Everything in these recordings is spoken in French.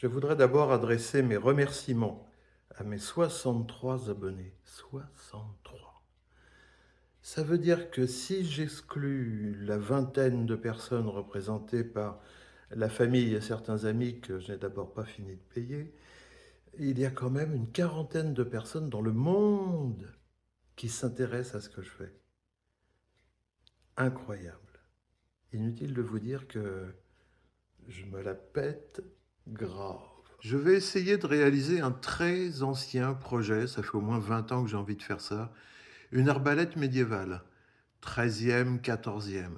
Je voudrais d'abord adresser mes remerciements à mes 63 abonnés. 63. Ça veut dire que si j'exclus la vingtaine de personnes représentées par la famille et certains amis que je n'ai d'abord pas fini de payer, il y a quand même une quarantaine de personnes dans le monde qui s'intéressent à ce que je fais. Incroyable. Inutile de vous dire que je me la pète grave. Je vais essayer de réaliser un très ancien projet, ça fait au moins 20 ans que j'ai envie de faire ça, une arbalète médiévale, 13e, 14e.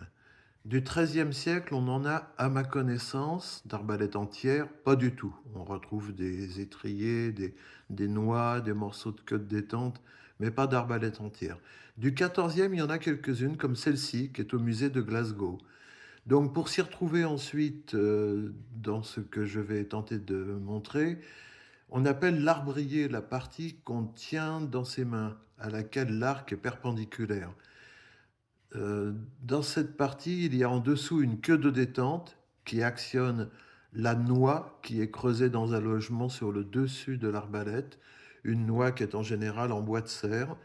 Du 13e siècle, on en a, à ma connaissance, d'arbalètes entières, pas du tout. On retrouve des étriers, des noix, des morceaux de queue de détente, mais pas d'arbalète entière. Du 14e, il y en a quelques-unes, comme celle-ci, qui est au musée de Glasgow. Donc pour s'y retrouver ensuite dans ce que je vais tenter de montrer, on appelle l'arbrier la partie qu'on tient dans ses mains, à laquelle l'arc est perpendiculaire. Dans cette partie, il y a en dessous une queue de détente qui actionne la noix qui est creusée dans un logement sur le dessus de l'arbalète, une noix qui est en général en bois de serre,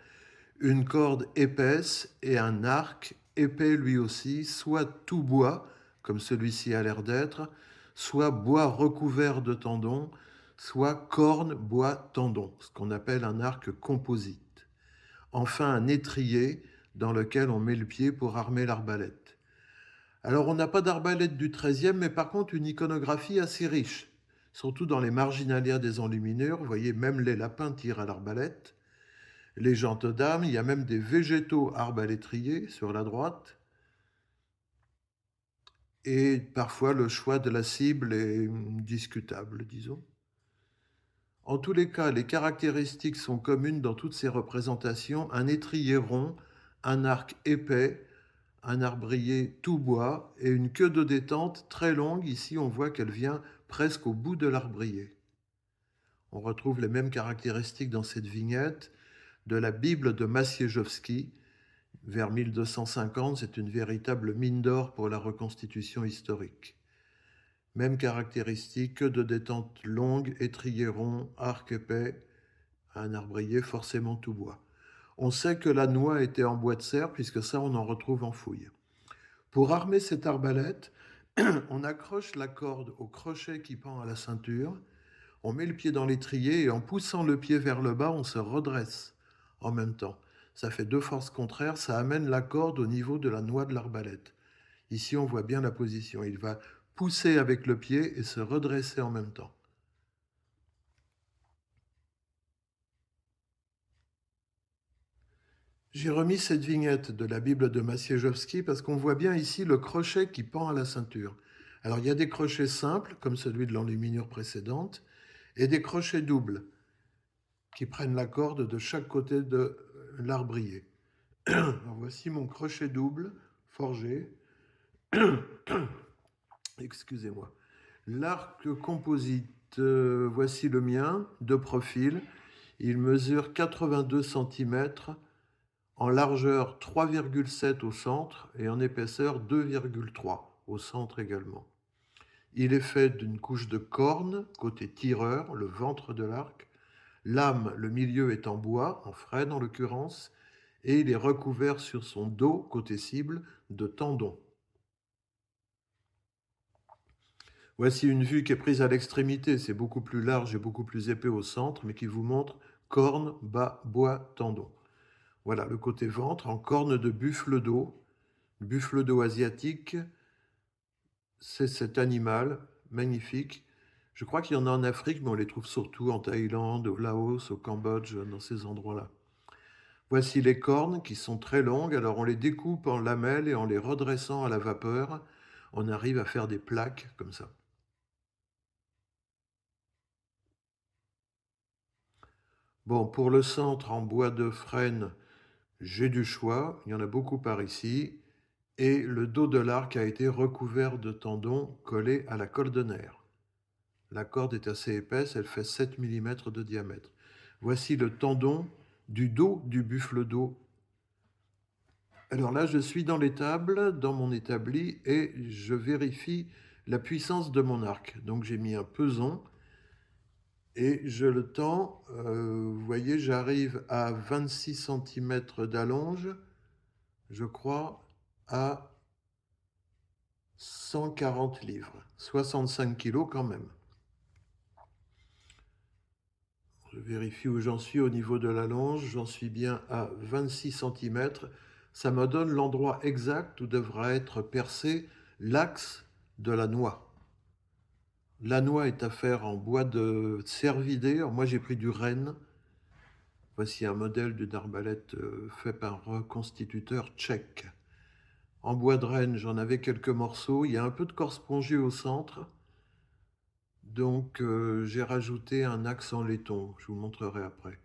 une corde épaisse et un arc épais lui aussi, soit tout bois, comme celui-ci a l'air d'être, soit bois recouvert de tendons, soit corne bois tendon, ce qu'on appelle un arc composite. Enfin, un étrier dans lequel on met le pied pour armer l'arbalète. Alors, on n'a pas d'arbalète du XIIIe, mais par contre une iconographie assez riche, surtout dans les marginalia des enluminures. Vous voyez, même les lapins tirent à l'arbalète. Les gentilshommes, il y a même des végétaux arbalétriers sur la droite. Et parfois, le choix de la cible est discutable, disons. En tous les cas, les caractéristiques sont communes dans toutes ces représentations. Un étrier rond, un arc épais, un arbrier tout bois et une queue de détente très longue. Ici, on voit qu'elle vient presque au bout de l'arbrier. On retrouve les mêmes caractéristiques dans cette vignette de la Bible de Maciejowski, vers 1250. C'est une véritable mine d'or pour la reconstitution historique. Même caractéristique, queue de détente longue, étrier rond, arc épais, un arbrier forcément tout bois. On sait que la noix était en bois de serre, puisque ça, on en retrouve en fouille. Pour armer cette arbalète, on accroche la corde au crochet qui pend à la ceinture, on met le pied dans l'étrier et en poussant le pied vers le bas, on se redresse en même temps. Ça fait deux forces contraires, ça amène la corde au niveau de la noix de l'arbalète. Ici, on voit bien la position. Il va pousser avec le pied et se redresser en même temps. J'ai remis cette vignette de la Bible de Maciejowski parce qu'on voit bien ici le crochet qui pend à la ceinture. Alors il y a des crochets simples, comme celui de l'enluminure précédente, et des crochets doubles qui prennent la corde de chaque côté de l'arbrier. Alors voici mon crochet double forgé. Excusez-moi. L'arc composite, voici le mien, de profil. Il mesure 82 cm, en largeur 3,7 au centre et en épaisseur 2,3 au centre également. Il est fait d'une couche de corne, côté tireur, le ventre de l'arc. L'âme, le milieu est en bois, en frêne en l'occurrence, et il est recouvert sur son dos, côté cible, de tendons. Voici une vue qui est prise à l'extrémité, c'est beaucoup plus large et beaucoup plus épais au centre, mais qui vous montre corne, bas, bois, tendons. Voilà le côté ventre en corne de buffle d'eau. Buffle d'eau asiatique, c'est cet animal magnifique. Je crois qu'il y en a en Afrique, mais on les trouve surtout en Thaïlande, au Laos, au Cambodge, dans ces endroits-là. Voici les cornes qui sont très longues, alors on les découpe en lamelles et en les redressant à la vapeur, on arrive à faire des plaques comme ça. Bon, pour le centre en bois de frêne, j'ai du choix, il y en a beaucoup par ici, et le dos de l'arc a été recouvert de tendons collés à la colle de nerf. La corde est assez épaisse, elle fait 7 mm de diamètre. Voici le tendon du dos du buffle d'eau. Alors là, je suis dans l'étable, dans mon établi, et je vérifie la puissance de mon arc. Donc j'ai mis un peson et je le tends, vous voyez, j'arrive à 26 centimètres d'allonge, je crois, à 140 livres, 65 kilos quand même. Je vérifie où j'en suis au niveau de la longe, j'en suis bien à 26 centimètres. Ça me donne l'endroit exact où devra être percé l'axe de la noix. La noix est à faire en bois de cervidé. Alors moi j'ai pris du renne. Voici un modèle d'une arbalète fait par un reconstituteur tchèque. En bois de renne, j'en avais quelques morceaux. Il y a un peu de corps spongieux au centre. Donc j'ai rajouté un axe en laiton. Je vous montrerai après.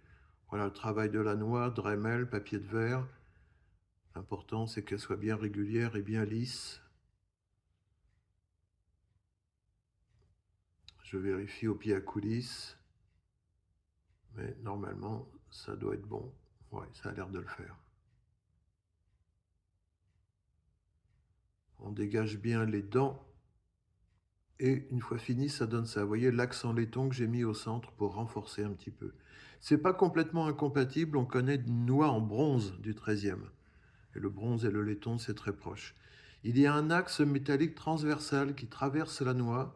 Voilà le travail de la noix, Dremel, papier de verre. L'important c'est qu'elle soit bien régulière et bien lisse. Je vérifie au pied à coulisse. Mais normalement, ça doit être bon. Ouais, ça a l'air de le faire. On dégage bien les dents. Et une fois fini, ça donne ça. Vous voyez l'accent laiton que j'ai mis au centre pour renforcer un petit peu. C'est pas complètement incompatible. On connaît une noix en bronze du XIIIe. Et le bronze et le laiton, c'est très proche. Il y a un axe métallique transversal qui traverse la noix.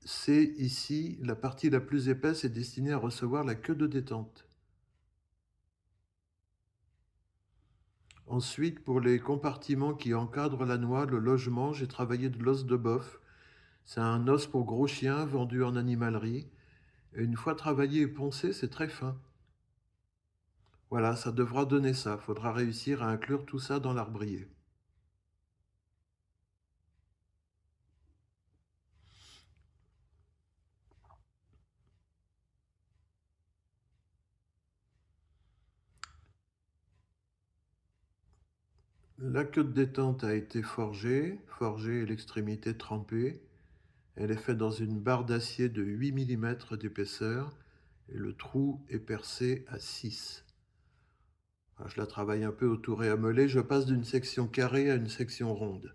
C'est ici la partie la plus épaisse est destinée à recevoir la queue de détente. Ensuite, pour les compartiments qui encadrent la noix, le logement, j'ai travaillé de l'os de bœuf. C'est un os pour gros chiens vendu en animalerie. Et une fois travaillé et poncé, c'est très fin. Voilà, ça devra donner ça. Il faudra réussir à inclure tout ça dans l'arbrier. La queue de détente a été forgée et l'extrémité trempée. Elle est faite dans une barre d'acier de 8 mm d'épaisseur et le trou est percé à 6. Alors, je la travaille un peu au tour et à mollet. Je passe d'une section carrée à une section ronde.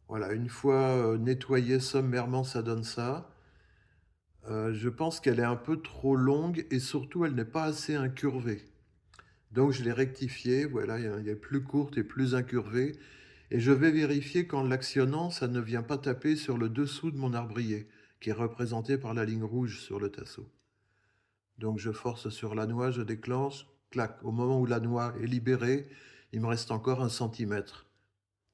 Voilà, une fois nettoyée sommairement, ça donne ça. Je pense qu'elle est un peu trop longue et surtout, elle n'est pas assez incurvée. Donc, je l'ai rectifiée. Voilà, elle est plus courte et plus incurvée. Et je vais vérifier qu'en l'actionnant, ça ne vient pas taper sur le dessous de mon arbrier, qui est représenté par la ligne rouge sur le tasseau. Donc, je force sur la noix, je déclenche, clac. Au moment où la noix est libérée, il me reste encore 1 centimètre.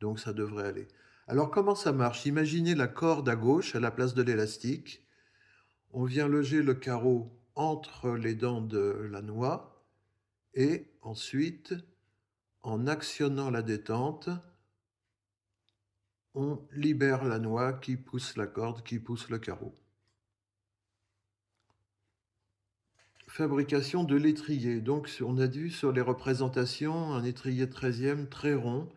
Donc, ça devrait aller. Alors, comment ça marche? Imaginez la corde à gauche à la place de l'élastique. On vient loger le carreau entre les dents de la noix et ensuite, en actionnant la détente, on libère la noix qui pousse la corde, qui pousse le carreau. Fabrication de l'étrier. Donc on a vu sur les représentations un étrier 13e très rond.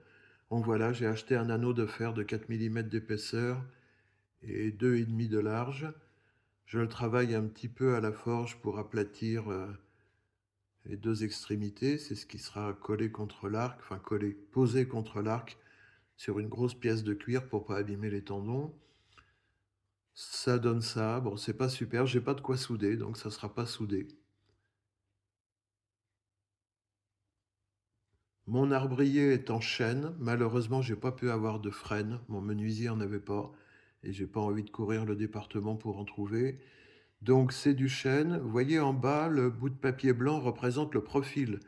Donc voilà, j'ai acheté un anneau de fer de 4 mm d'épaisseur et 2,5 de large. Je le travaille un petit peu à la forge pour aplatir les deux extrémités. C'est ce qui sera collé contre l'arc, enfin collé, posé contre l'arc sur une grosse pièce de cuir pour pas abîmer les tendons. Ça donne ça. Bon, c'est pas super, j'ai pas de quoi souder, donc ça sera pas soudé. Mon arbrier est en chêne. Malheureusement, j'ai pas pu avoir de frêne. Mon menuisier en avait pas. Et j'ai pas envie de courir le département pour en trouver. Donc c'est du chêne. Vous voyez en bas, le bout de papier blanc représente le profil.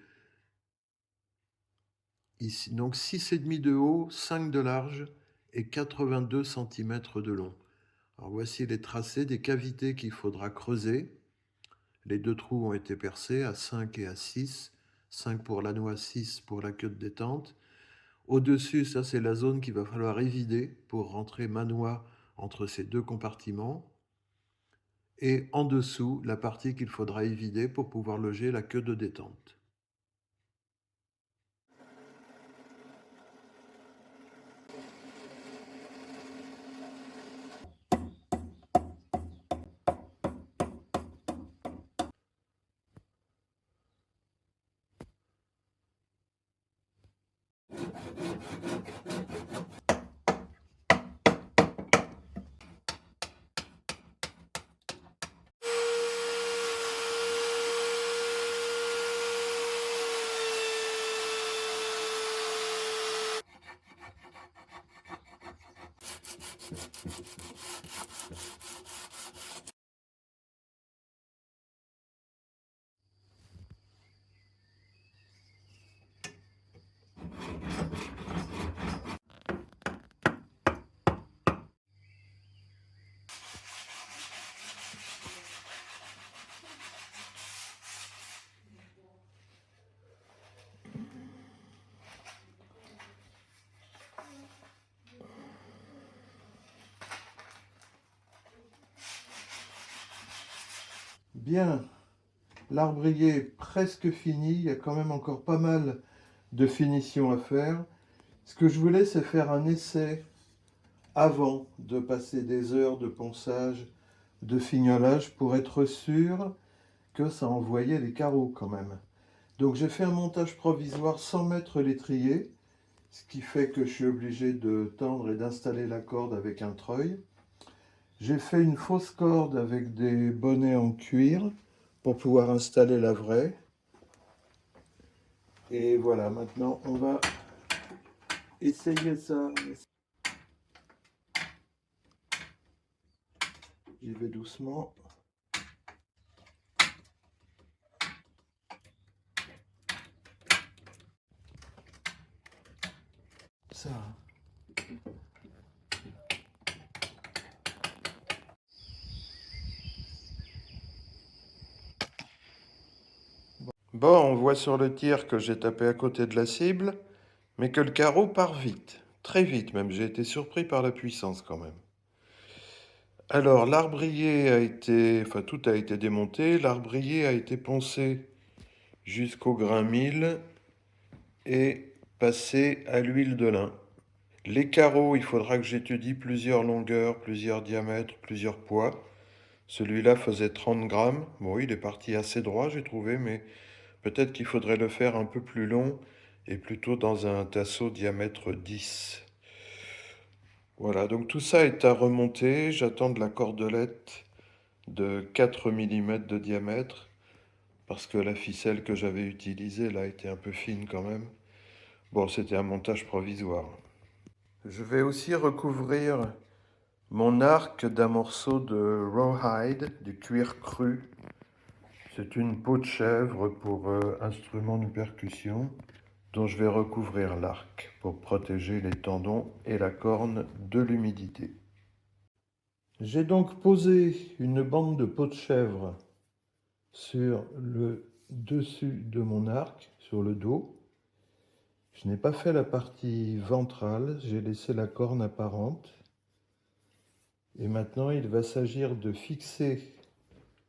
Ici, donc 6,5 de haut, 5 de large et 82 cm de long. Alors voici les tracés des cavités qu'il faudra creuser. Les deux trous ont été percés à 5 et à 6. 5 pour la noix, 6 pour la queue de détente. Au-dessus, ça c'est la zone qu'il va falloir évider pour rentrer ma noix entre ces deux compartiments. Et en dessous, la partie qu'il faudra évider pour pouvoir loger la queue de détente. Bien, l'arbrier est presque fini, il y a quand même encore pas mal de finition à faire. Ce que je voulais, c'est faire un essai avant de passer des heures de ponçage, de fignolage, pour être sûr que ça envoyait les carreaux quand même. Donc j'ai fait un montage provisoire sans mettre l'étrier, ce qui fait que je suis obligé de tendre et d'installer la corde avec un treuil. J'ai fait une fausse corde avec des bonnets en cuir pour pouvoir installer la vraie. Et voilà, maintenant on va essayer ça. J'y vais doucement. Ça. Bon, on voit sur le tir que j'ai tapé à côté de la cible, mais que le carreau part vite. Très vite même, j'ai été surpris par la puissance quand même. Alors, l'arbrier a été, enfin tout a été démonté, l'arbrier a été poncé jusqu'au grain 1000 et passé à l'huile de lin. Les carreaux, il faudra que j'étudie plusieurs longueurs, plusieurs diamètres, plusieurs poids. Celui-là faisait 30 grammes. Bon, il est parti assez droit, j'ai trouvé, mais peut-être qu'il faudrait le faire un peu plus long et plutôt dans un tasseau diamètre 10. Voilà, donc tout ça est à remonter. J'attends de la cordelette de 4 mm de diamètre parce que la ficelle que j'avais utilisée là était un peu fine quand même. Bon, c'était un montage provisoire. Je vais aussi recouvrir mon arc d'un morceau de rawhide, du cuir cru. C'est une peau de chèvre pour instrument de percussion dont je vais recouvrir l'arc pour protéger les tendons et la corne de l'humidité. J'ai donc posé une bande de peau de chèvre sur le dessus de mon arc, sur le dos. Je n'ai pas fait la partie ventrale, j'ai laissé la corne apparente. Et maintenant, il va s'agir de fixer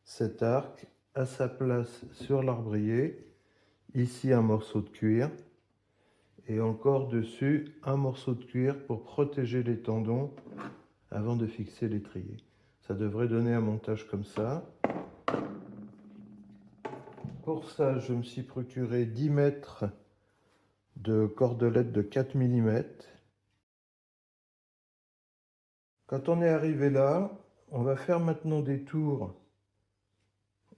cet arc à sa place sur l'arbrier. Ici, un morceau de cuir. Et encore dessus, un morceau de cuir pour protéger les tendons avant de fixer l'étrier. Ça devrait donner un montage comme ça. Pour ça, je me suis procuré 10 mètres de cordelette de 4 mm. Quand on est arrivé là, on va faire maintenant des tours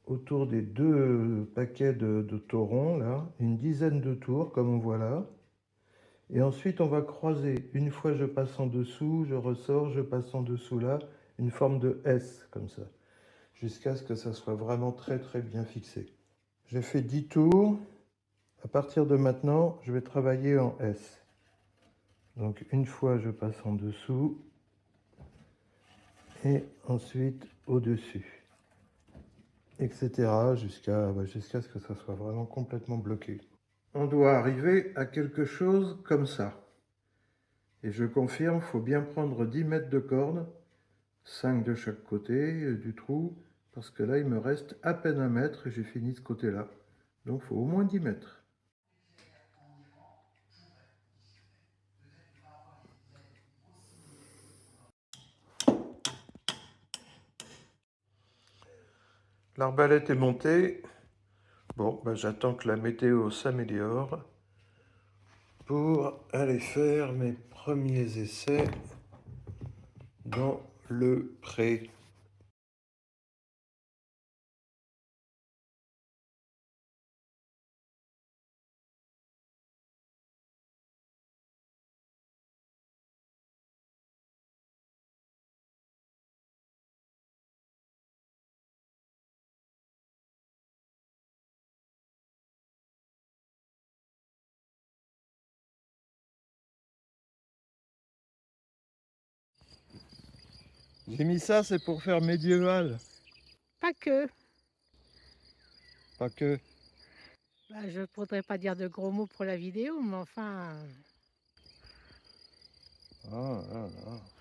autour des deux paquets de taurons, là, une dizaine de tours, comme on voit là. Et ensuite, on va croiser. Une fois, je passe en dessous, je ressors, je passe en dessous là, une forme de S, comme ça, jusqu'à ce que ça soit vraiment très très bien fixé. J'ai fait 10 tours. À partir de maintenant, je vais travailler en S. Donc, une fois, je passe en dessous et ensuite au-dessus, etc. jusqu'à ce que ça soit vraiment complètement bloqué. On doit arriver à quelque chose comme ça. Et je confirme, il faut bien prendre 10 mètres de corde, 5 de chaque côté du trou, parce que là, il me reste à peine 1 mètre et j'ai fini ce côté-là. Donc, il faut au moins 10 mètres. L'arbalète est montée. Bon, j'attends que la météo s'améliore pour aller faire mes premiers essais dans le pré. J'ai mis ça, c'est pour faire médiéval. Pas que. Pas que. Je ne voudrais pas dire de gros mots pour la vidéo, mais enfin, Ah, ah, ah.